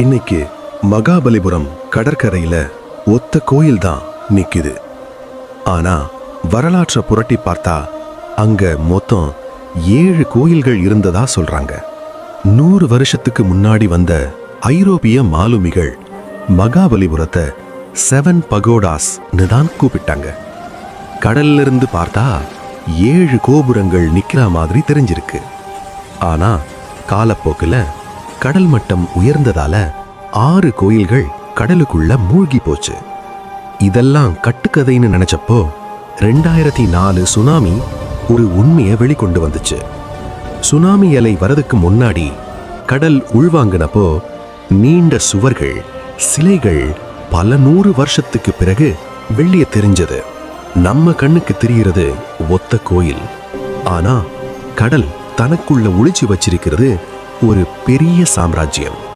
இன்னைக்கு மகாபலிபுரம் கடற்கரையில ஒத்த கோயில் தான் நிக்குது. ஆனா வரலாற்றை புரட்டி பார்த்தா அங்க மொத்தம் 7 கோயில்கள் இருந்ததா சொல்றாங்க. 100 வருஷத்துக்கு முன்னாடி வந்த ஐரோப்பிய மாலுமிகள் மகாபலிபுரத்தை 7 பகோடாஸ் தான் கூப்பிட்டாங்க. கடல்ல இருந்து பார்த்தா 7 கோபுரங்கள் நிக்கிற மாதிரி தெரிஞ்சிருக்கு. ஆனா காலப்போக்குல கடல் மட்டம் உயர்ந்ததால 6 கோயில்கள் கடலுக்குள்ள மூழ்கி போச்சு. இதெல்லாம் கட்டுக்கதைன்னு நினைச்சப்போ 2004 சுனாமி ஒரு உண்மையை வெளிக்கொண்டு வந்துச்சு. சுனாமி அலை வரதுக்கு முன்னாடி கடல் உள்வாங்கினப்போ நீண்ட சுவர்கள், சிலைகள் பல 100 வருஷத்துக்கு பிறகு வெளியே தெரிஞ்சது. நம்ம கண்ணுக்கு தெரிகிறது ஒத்த கோயில். ஆனா கடல் தனக்குள்ள ஒளிச்சு வச்சிருக்கிறது ஒரு பெரிய சாம்ராஜ்யம்.